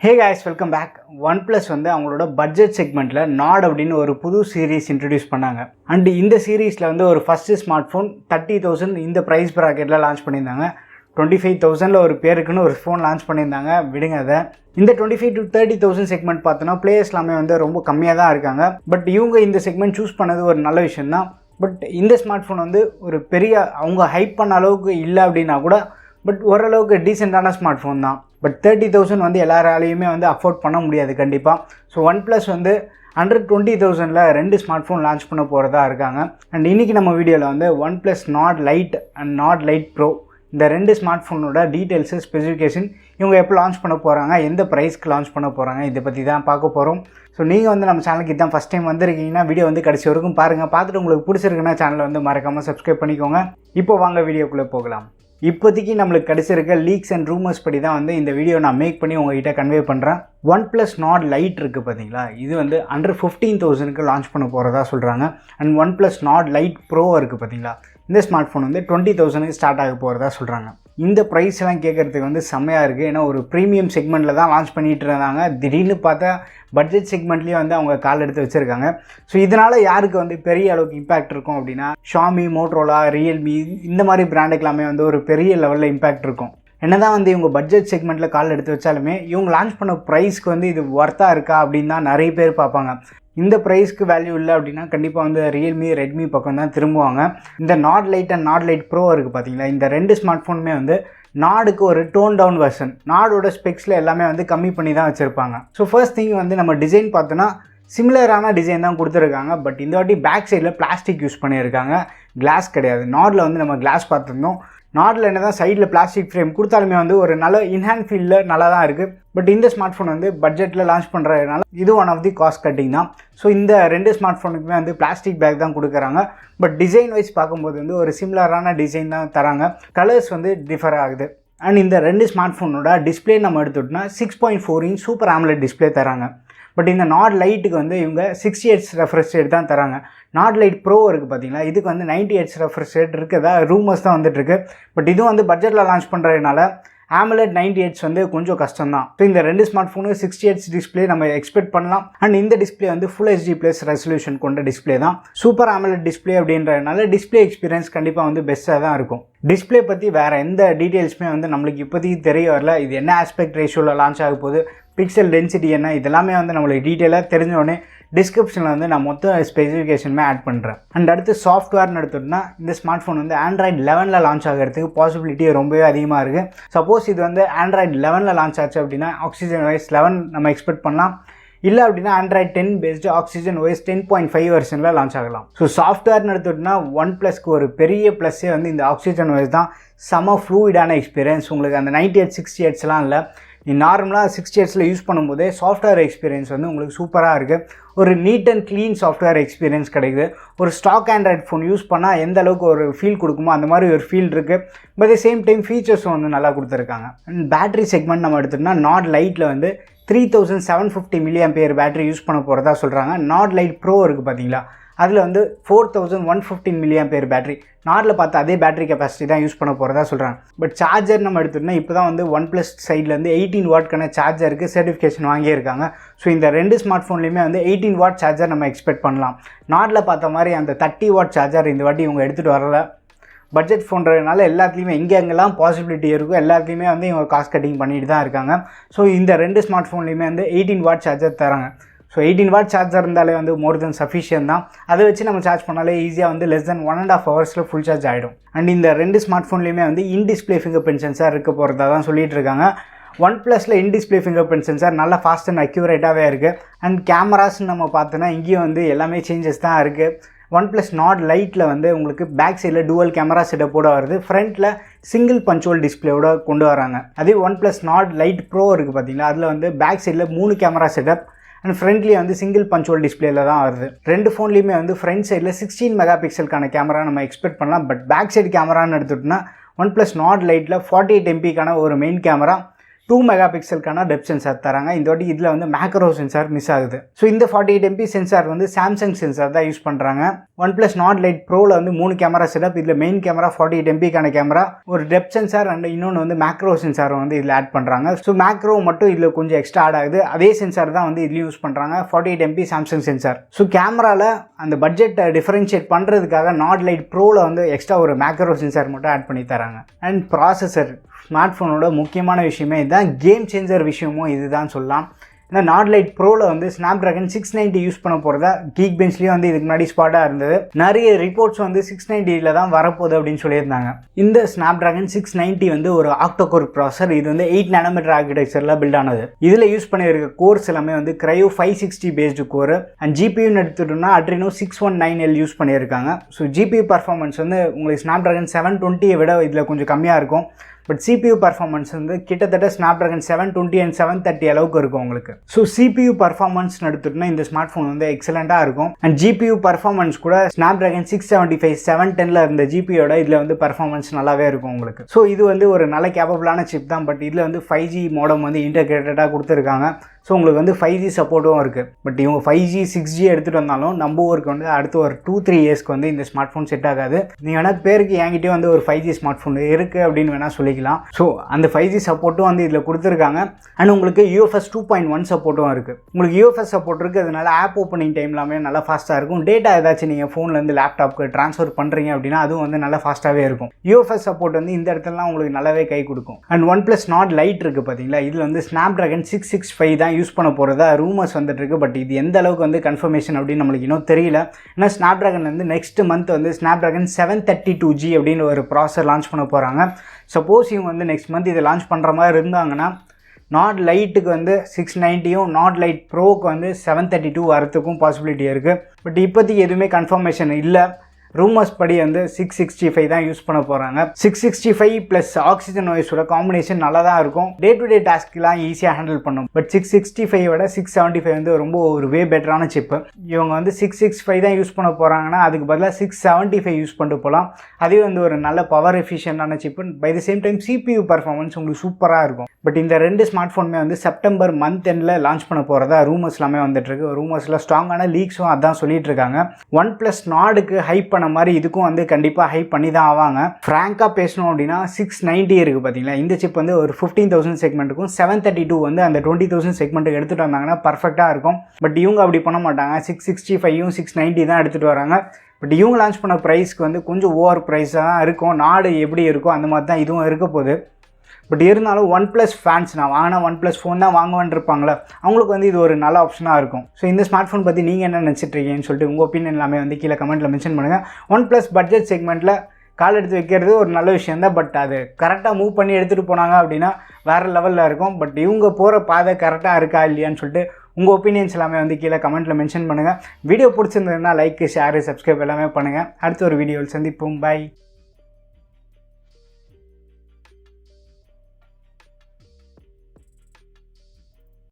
Hey guys, welcome back. Oneplus வந்து அவங்களோட budget செக்மெண்ட்ல not அப்படின்னு ஒரு புது சீரிஸ் இன்ட்ரடியூஸ் பண்ணாங்க. அண்ட் இந்த சீரீஸ்ல வந்து ஒரு ஃபர்ஸ்ட் ஸ்மார்ட் ஃபோன் 30,000 இந்த பிரைஸ் பிராக்கெட்ல லான்ச் பண்ணியிருந்தாங்க. 25,000ல ஒரு பேருக்குன்னு ஒரு ஃபோன் லான்ச் பண்ணியிருந்தாங்க. விடுங்க அதை. இந்த 25 to 30,000 செக்மெண்ட் பார்த்தோன்னா பிளேயர்ஸ் எல்லாமே வந்து ரொம்ப கம்மியாக தான் இருக்காங்க. பட் இவங்க இந்த செக்மெண்ட் சூஸ் பண்ணது ஒரு நல்ல விஷயம் தான். பட் இந்த ஸ்மார்ட் ஃபோன் வந்து ஒரு பெரிய அவங்க ஹைப் பண்ண அளவுக்கு இல்லை அப்படின்னா கூட பட் ஓரளவுக்கு டீசெண்டான ஸ்மார்ட் ஃபோன் தான். பட் 30,000 வந்து எல்லாராலையுமே வந்து அஃபோர்ட் பண்ண முடியாது கண்டிப்பாக. ஸோ ஒன்ப்ளஸ் வந்து அண்டர் 20,000ல் 2 ஸ்மார்ட் ஃபோன் லான்ச் பண்ண போகிறதா இருக்காங்க. அண்ட் இன்றைக்கி நம்ம வீடியோவில் வந்து OnePlus Nord light and not light bro இந்த 2 ஸ்மார்ட் ஃபோனோட டீட்டெயில்ஸு ஸ்பெசிஃபிகேஷன் இவங்க எப்போ லான்ச் பண்ண போகிறாங்க, எந்த ப்ரைஸ்க்கு லான்ச் பண்ண போகிறாங்க, இதை பற்றி தான் பார்க்க போகிறோம். ஸோ நீங்கள் வந்து நம்ம சேனலுக்கு இதான் ஃபஸ்ட் டைம் வந்திருக்கீங்கன்னா வீடியோ வந்து கடைசி வரைக்கும் பாருங்கள். பார்த்துட்டு உங்களுக்கு பிடிச்சிருக்குன்னா சேனலை வந்து மறக்காமல் சப்ஸ்கிரைப் பண்ணிக்கோங்க. இப்போ வாங்க வீடியோக்குள்ளே போகலாம். இப்போதைக்கு நம்மளுக்கு கிடைச்சிருக்க லீக்ஸ் அண்ட் ரூமர்ஸ் படி தான் வந்து இந்த வீடியோ நான் மேக் பண்ணி உங்ககிட்ட கன்வே பண்ணுறேன். ஒன்ப்ளஸ் நாட் லைட் இருக்குது பார்த்தீங்களா, இது வந்து அண்டர் 15,000க்கு லான்ச் பண்ண போகிறதா சொல்கிறாங்க. And OnePlus Nord light bro இருக்குது பார்த்தீங்களா, இந்த ஸ்மார்ட் ஃபோன் வந்து 20,000க்கு ஸ்டார்ட் ஆக போகிறதா சொல்கிறாங்க. இந்த ப்ரைஸ் எல்லாம் கேட்குறதுக்கு வந்து செம்மையாக இருக்குது. ஏன்னா ஒரு ப்ரீமியம் செக்மெண்ட்டில் தான் லான்ச் பண்ணிகிட்டு இருந்தாங்க. திடீர்னு பார்த்தா பட்ஜெட் செக்மெண்ட்லேயே வந்து அவங்க கால் எடுத்து வச்சுருக்காங்க. ஸோ இதனால் யாருக்கு வந்து பெரிய அளவுக்கு இம்பேக்ட் இருக்கும் அப்படின்னா ஷாமி, மோட்ரோலா, ரியல்மி இந்த மாதிரி பிராண்டுக்கு எல்லாமே வந்து ஒரு பெரிய லெவலில் இம்பேக்ட் இருக்கும். என்ன தான் வந்து இவங்க பட்ஜெட் செக்மெண்ட்டில் கால் எடுத்து வச்சாலுமே இவங்க லான்ச் பண்ண ப்ரைஸ்க்கு வந்து இது ஒர்த்தாக இருக்கா அப்படின்னு தான் நிறைய பேர் பார்ப்பாங்க. இந்த ப்ரைஸ்க்கு வேல்யூ இல்லை அப்படின்னா கண்டிப்பாக வந்து ரியல்மி, ரெட்மி பக்கம் தான் திரும்புவாங்க. இந்த not light and not light bro இருக்குது பார்த்தீங்களா, இந்த 2 ஸ்மார்ட் ஃபோனுமே வந்து நாடுக்கு ஒரு டோன் டவுன் வெர்ஷன். நாடோட ஸ்பெக்ஸில் எல்லாமே வந்து கம்மி பண்ணி தான் வச்சுருப்பாங்க. ஸோ ஃபர்ஸ்ட் திங் வந்து நம்ம டிசைன் பார்த்தோன்னா சிமிலரான டிசைன் தான் கொடுத்துருக்காங்க. பட் இந்த வாட்டி பேக் சைடில் பிளாஸ்டிக் யூஸ் பண்ணியிருக்காங்க, கிளாஸ் கிடையாது. நாடில் வந்து நம்ம கிளாஸ் பார்த்துருந்தோம். நாடில் என்ன தான் சைடில் பிளாஸ்டிக் ஃப்ரேம் கொடுத்தாலுமே வந்து ஒரு நல்ல இன்ஹேண்ட் ஃபீல்டில் நல்லா தான் இருக்குது. பட் இந்த ஸ்மார்ட் ஃபோன் வந்து பட்ஜெட்டில் லான்ச் பண்ணுறதுனால இது one of the cost cutting தான். ஸோ இந்த 2 ஸ்மார்ட் ஃபோனுக்குமே வந்து பிளாஸ்டிக் பேக் தான் கொடுக்குறாங்க. பட் டிசைன் வைஸ் பார்க்கும்போது வந்து ஒரு சிமிலரான டிசைன் தான் தராங்க. கலர்ஸ் வந்து டிஃபர் ஆகுது. அண்ட் இந்த 2 ஸ்மார்ட் ஃபோனோட டிஸ்பிளே நம்ம எடுத்துட்டோம்னா 6.4 inch சூப்பர் AMOLED டிஸ்பிளே தராங்க. பட் இந்த நாட் லைட்டுக்கு வந்து இவங்க 60 Hz ரெஃப்ரெஷ் ரேட் தான் தராங்க. நாட் லைட் ப்ரோ இருக்குது பார்த்தீங்களா, இதுக்கு வந்து 90 Hz ரெஃப்ரெஷ் ரேட் இருக்குதா ரூமர்ஸ் தான் வந்துட்டுருக்கு. பட் இதுவும் வந்து பட்ஜெட்டில் லான்ச் பண்ணுறதுனால AMOLED 90 Hz வந்து கொஞ்சம் கஷ்டம் தான். ஸோ இந்த 2 ஸ்மார்ட் ஃபோனு 60 Hz டிஸ்பிளே நம்ம எக்ஸ்பெக்ட் பண்ணலாம். அண்ட் இந்த டிஸ்பிளே வந்து ஃபுல் HD+ ரெசல்யூஷன் கொண்ட டிஸ்பிளே தான். சூப்பர் AMOLED டிஸ்பிளே அப்படின்றதுனால டிஸ்பிளே எக்ஸ்பீரியன்ஸ் கண்டிப்பாக வந்து பெஸ்ட்டாக தான் இருக்கும். டிஸ்பிளே பற்றி வேறு எந்த டீட்டெயில்ஸுமே வந்து நம்மளுக்கு இப்போதைக்கு தெரிய வரல. இது என்ன ஆஸ்பெக்ட் ரேஷியோவில் லான்ச் ஆக போகுது, பிக்சல் டென்சிட்டி என்ன, இதெல்லாமே வந்து நம்மளுக்கு டீட்டெயிலாக தெரிஞ்சோடனே டிஸ்கிரிப்ஷனில் வந்து நான் மொத்த ஸ்பெசிஃபிகேஷனுமே ஆட் பண்ணுறேன். அண்ட் அடுத்து சாஃப்ட்வேர்னு எடுத்துட்டோம்னா இந்த ஸ்மார்ட் ஃபோன் வந்து Android 11ல் லான்ச் ஆகிறதுக்கு பாசிபிலிட்டி ரொம்பவே அதிகமாக இருக்குது. சப்போஸ் இது வந்து Android 11ல் லான்ச் ஆச்சு அப்படின்னா Oxygen OS 11 நம்ம எக்ஸ்பெக்ட் பண்ணலாம். இல்லை அப்படின்னா Android 10 பேஸ்டு Oxygen OS 10.5 வெர்ஷனில் லான்ச் ஆகலாம். ஸோ சாஃப்ட்வேர்னு எடுத்துட்டோம்னா ஒன்ப்ளஸ்க்கு ஒரு பெரிய ப்ளஸ்ஸே வந்து இந்த Oxygen OS தான். செம ஃப்ளூயிடான எக்ஸ்பீரியன்ஸ். உங்களுக்கு அந்த 90 Hz 60 Hzலாம் இல்லை, நீ நார்மலாக 60 Hzல யூஸ் பண்ணும்போதே சாஃப்ட்வேர் எக்ஸ்பீரியன்ஸ் வந்து உங்களுக்கு சூப்பராக இருக்குது. ஒரு need and clean software experience கிடைக்குது. ஒரு ஸ்டாக் ஆண்ட்ராய்ட் ஃபோன் யூஸ் பண்ணால் எந்த அளவுக்கு ஒரு ஃபீல் கொடுக்குமோ அந்த மாதிரி ஒரு ஃபீல் இருக்குது. பட் த சேம் டைம் ஃபீச்சர்ஸும் வந்து நல்லா கொடுத்துருக்காங்க. அண்ட் பேட்டரி செக்மெண்ட் நம்ம எடுத்தோம்னா நாட் லைட்டில் வந்து 3750 mAh பேட்டரி யூஸ் பண்ண போகிறதா சொல்கிறாங்க. நாட் லைட் ப்ரோ இருக்குது பார்த்தீங்களா, அதில் வந்து 4115 mAh பேட்டரி. நாட்டில் பார்த்து அதே பேட்டரி கெப்பாசிட்டி தான் யூஸ் பண்ண போகிறதா சொல்கிறாங்க. பட் சார்ஜர் நம்ம எடுத்துட்டோம்னா இப்போ தான் வந்து ஒன்ப்ளஸ் சைட்லேருந்து 18 வாட்க்கான சார்ஜருக்கு சர்டிஃபிகேஷன் வாங்கியிருக்காங்க. ஸோ இந்த 2 ஸ்மார்ட் ஃபோன்லேயுமே வந்து 18 வாட் சார்ஜர் நம்ம எக்ஸ்பெக்ட் பண்ணலாம். நாட்டில் பார்த்த மாதிரி அந்த 30 வாட் சார்ஜர் இந்த வாட்டி இவங்க எடுத்துகிட்டு வரல. பட்ஜெட் ஃபோன்றதுனால எல்லாத்துலேயுமே எங்கெங்கெல்லாம் பாசிபிலிட்டி இருக்கும் எல்லாத்துலேயுமே வந்து இவங்க காஸ்ட் கட்டிங் பண்ணிட்டு தான் இருக்காங்க. ஸோ இந்த 2 ஸ்மார்ட் ஃபோன்லேயுமே வந்து 18 வாட் சார்ஜர் தராங்க. ஸோ 18 வாட் சார்ஜர் இருந்தாலே வந்து மோர் தென் சஃபிஷியன் தான். அதை வச்சு நம்ம சார்ஜ் பண்ணாலே ஈஸியாக வந்து லெஸ் தென் 1.5 ஹவர்ஸில் ஃபுல் சார்ஜ் ஆகிடும். அண்ட் இந்த 2 ஸ்மார்ட் ஃபோன்லேயுமே வந்து in display fingerprint sensor இருக்க போகிறதா தான் சொல்லிட்டு இருக்காங்க. ஒன்ப்ளஸில் in display fingerprint sensor நல்லா ஃபாஸ்ட் அண்ட் அக்யூரேட்டாகவே இருக்குது. அண்ட் கேமராஸ்ன்னு நம்ம பார்த்தோன்னா இங்கேயும் வந்து எல்லாமே சேஞ்சஸ் தான் இருக்குது. ஒன்ப்ளஸ் நாட் லைட்டில் வந்து உங்களுக்கு பேக் சைடில் டூவல் கேமரா செட்டப்போட வருது. ஃப்ரண்ட்டில் சிங்கிள் பஞ்சுவல் டிஸ்பிளேயோட கொண்டு வராங்க. அதே ஒன்ப்ளஸ் நாட் லைட் ப்ரோ இருக்குது பார்த்தீங்களா, அதில் வந்து பேக் சைடில் 3 கேமரா செட்டப் அண்ட் ஃப்ரண்ட்லேயே வந்து சிங்கிள் பஞ்சுவல் டிஸ்பிளேல தான் வருது. 2 ஃபோன்லேயுமே வந்து ஃப்ரண்ட் சைடில் 16 மெகாபிக்சலுக்கான கேமரா நம்ம எக்ஸ்பெக்ட் பண்ணலாம். பட் பேக் சைடு கேமரான்னு எடுத்துட்டோம்னா ஒன்ப்ளஸ் நாட் லைட்டில் 48 MPக்கான ஒரு மெயின் கேமரா, 2 மெகாபிக்சலுக்கான டெப்த் சென்சார் தராங்க. இந்த வாட்டி இதில் வந்து மேக்ரோ சென்சார் மிஸ் ஆகுது. ஸோ இந்த 48 MP சென்சார் வந்து சாம்சங் சென்சார் தான் யூஸ் பண்ணுறாங்க. OnePlus Nord Lite Proவில் வந்து 3 கேமரா செட்டப். இதில் மெயின் கேமரா 48 MPக்கான கேமரா, ஒரு டெப்த் சென்சார் அண்ட் இன்னொன்று வந்து மேக்ரோ சென்சார் வந்து இதில் ஆட் பண்ணுறாங்க. ஸோ மேக்ரோ மட்டும் இதில் கொஞ்சம் எக்ஸ்ட்ரா ஆட் ஆகுது. அதே சென்சார் தான் வந்து இதுலேயும் யூஸ் பண்ணுறாங்க, 48 MP சாம்சங் சென்சார். ஸோ கேமராவில் அந்த பட்ஜெட்டை டிஃபரன்ஷியேட் பண்ணுறதுக்காக Nord Lite Proவில் வந்து எக்ஸ்ட்ரா ஒரு மேக்ரோ சென்சார் மட்டும் ஆட் பண்ணி தராங்க. அண்ட் ப்ராசஸர், ஸ்மார்ட் ஃபோனோட முக்கியமான விஷயமே இதுதான், கேம் சேஞ்சர் விஷயமும் இதுதான் சொல்லலாம். ஏன்னா Nord Lite Proவில் வந்து Snapdragon 690 யூஸ் பண்ண போகிறதா கீக் பெஞ்ச்லேயும் வந்து இதுக்கு முன்னாடி ஸ்பாட்டாக இருந்தது. நிறைய ரிப்போர்ட்ஸ் வந்து 690 தான் வரப்போகுது அப்படின்னு சொல்லியிருந்தாங்க. இந்த Snapdragon 690 வந்து ஒரு ஆக்டோகோர் ப்ராசஸர். இது வந்து 8 nm ஆர்கிடெக்சரில் பில்ட் ஆனது. இதில் யூஸ் பண்ணியிருக்க கோர்ஸ் எல்லாமே வந்து Cryo 560 பேஸ்டு கோர். அண்ட் ஜிபியூன்னு எடுத்துட்டோம்னா Adreno 619L யூஸ் பண்ணியிருக்காங்க. ஸோ ஜிபியூ பர்ஃபார்மன்ஸ் வந்து உங்களுக்கு Snapdragon 720 விட இதில் கொஞ்சம் கம்மியாக இருக்கும். பட் CPU பர்ஃபார்மன்ஸ் வந்து கிட்டத்தட்ட Snapdragon 720 அண்ட் 730 அளவுக்கு இருக்கும் உங்களுக்கு. ஸோ CPU பர்ஃபார்மன்ஸ் எடுத்துட்டோம்னா இந்த ஸ்மார்ட் ஃபோன் வந்து எக்ஸலண்ட்டாக இருக்கும். அண்ட் GPU பர்ஃபார்மன்ஸ் கூட Snapdragon 675 710 இருந்த GPUயோட இதில் வந்து பர்ஃபார்மன்ஸ் நல்லாவே இருக்கும் உங்களுக்கு. ஸோ இது வந்து ஒரு நல்ல கேப்பபிளான சிப் தான். பட் இதில் வந்து 5G மோடம் வந்து இன்டகிரேட்டடாக கொடுத்துருக்காங்க. ஸோ உங்களுக்கு வந்து 5G சப்போர்ட்டும் இருக்குது. பட் இவங்க 5G 6G எடுத்துகிட்டு வந்தாலும் நம்ம ஊருக்கு வந்து அடுத்து ஒரு 2-3 இயர்ஸ்க்கு வந்து இந்த ஸ்மார்ட் ஃபோன் செட் ஆகாது. நீங்கள் வேணால் பேருக்கு என்கிட்டே வந்து ஒரு 5G ஸ்மார்ட் ஃபோன் இருக்குது அப்படின்னு வேணால் சொல்லிக்கலாம். ஸோ அந்த 5G சப்போர்ட்டும் வந்து இதில் கொடுத்துருக்காங்க. அண்ட் உங்களுக்கு UFS 2.1 சப்போர்ட்டும் இருக்குது. உங்களுக்கு UFS சப்போர்ட் இருக்குது, அதனால ஆப் ஓப்பனிங் டைம் எல்லாமே நல்லா ஃபாஸ்ட்டாக இருக்கும். டேட்டா ஏதாச்சும் நீங்கள் ஃபோன்லேருந்து லேப்டாப்க்கு ட்ரான்ஸ்ஃபர் பண்ணுறீங்க அப்படின்னா அதுவும் வந்து நல்லா ஃபாஸ்ட்டாகவே இருக்கும். UFS சப்போர்ட் வந்து இந்த இடத்துலலாம் உங்களுக்கு நல்லாவே கை கொடுக்கும். அண்ட் OnePlus Nord Lite இருக்குது பார்த்தீங்களா, இதில் வந்து Snapdragon 665 தான் யூஸ் பண்ண போகிறதா ரூமர்ஸ் வந்துட்டு இருக்கு. பட் இது எந்த அளவுக்கு வந்து கன்ஃபர்மேஷன் அப்படின்னு நம்மளுக்கு இன்னும் தெரியல. ஏன்னா Snapdragon வந்து நெக்ஸ்ட் மந்த் வந்து Snapdragon 732G அப்படின்னு ஒரு ப்ராசஸர் லான்ச் பண்ண போகிறாங்க. சப்போஸ் இவங்க வந்து நெக்ஸ்ட் மந்த் இதை லான்ச் பண்ணுற மாதிரி இருந்தாங்கன்னா Nord Liteக்கு வந்து 690யும் Nord Lite Proக்கு வந்து 732 வரத்துக்கும் பாசிபிலிட்டி இருக்குது. பட் இப்போதைக்கு எதுவுமே கன்ஃபர்மேஷன் இல்லை. ரூமர்ஸ் படி வந்து 665 தான் யூஸ் பண்ண போகிறாங்க. 665 ப்ளஸ் ஆக்சிஜன் வாய்ஸோட காம்பினேஷன் நல்லா தான் இருக்கும். டே டு டே டாஸ்க்லாம் ஈஸியாக ஹேண்டில் பண்ணும். பட் 665 விட 675 வந்து ரொம்ப ஒரு வே பெட்டரான சிப்பு. இவங்க வந்து 665 தான் யூஸ் பண்ண போகிறாங்கன்னா அதுக்கு பதிலாக 675 யூஸ் பண்ணிட்டு போகலாம். அதே வந்து ஒரு நல்ல பவர் எஃபிஷியண்டான chip. By the same time CPU performance உங்களுக்கு சூப்பராக இருக்கும். பட் இந்த ரெண்டு ஸ்மார்ட் ஃபோனுமே வந்து செப்டம்பர் மந்த் எண்டில் லான்ச் பண்ண போகிறதா ரூமர்ஸ் எல்லாமே வந்துட்டுருக்கு. ரூமர்ஸில் ஸ்ட்ராங்கான லீக்ஸும் அதான் சொல்லிட்டு இருக்காங்க. OnePlus Nordக்கு ஹைப் பண்ண மாதிரி இதுக்கும் வந்து கண்டிப்பாக ஹைப் பண்ணி தான் ஆவாங்க. ஃப்ராங்காக பேசணும் அப்படின்னா 690 இருக்குது பார்த்தீங்களா, இந்த சிப் வந்து ஒரு 15,000 செக்மெண்ட்டுக்கும் 732 வந்து அந்த 20,000 செக்மெண்ட்டுக்கு எடுத்துகிட்டு வந்தாங்கன்னா பர்ஃபெக்டாக இருக்கும். பட் இவங்க அப்படி பண்ண மாட்டாங்க. 665யும் 690 தான் எடுத்துகிட்டு வராங்க. பட் இவங்க லான்ச் பண்ண ப்ரைஸ்க்கு வந்து கொஞ்சம் ஓவர் ப்ரைஸாக தான் இருக்கும். நாடு எப்படி இருக்கோ அந்த மாதிரி தான் இதுவும் இருக்க போகுது. பட் இருந்தாலும் OnePlus ஃபேன்ஸ், நான் வாங்கினா OnePlus ஃபோன் தான் வாங்குவேன் இருப்பாங்களே, அவங்களுக்கு வந்து இது ஒரு நல்ல ஆப்ஷனாக இருக்கும். ஸோ இந்த ஸ்மார்ட் ஃபோன் பற்றி நீங்கள் என்ன நினச்சிட்ருக்கீங்கன்னு சொல்லிட்டு உங்கள் ஒப்பீனியன் எல்லாமே வந்து கீழே கமெண்ட்டில் மென்ஷன் பண்ணுங்கள். OnePlus பட்ஜெட் செக்மெண்ட்டில் கால் எடுத்து வைக்கிறது ஒரு நல்ல விஷயம் தான். பட் அது கரெக்டாக மூவ் பண்ணி எடுத்துகிட்டு போனாங்க அப்படின்னா வேறு லெவலில் இருக்கும். பட் இவங்க போகிற பாதை கரெக்டாக இருக்கா இல்லையான்னு சொல்லிட்டு உங்கள் ஒப்பீனியன்ஸ் எல்லாமே வந்து கீழே கமெண்ட்டில் மென்ஷன் பண்ணுங்கள். வீடியோ பிடிச்சிருந்ததுன்னா லைக், ஷேர், சப்ஸ்கிரைப் எல்லாமே பண்ணுங்கள். அடுத்த ஒரு வீடியோவில் சந்திப்போம். பை.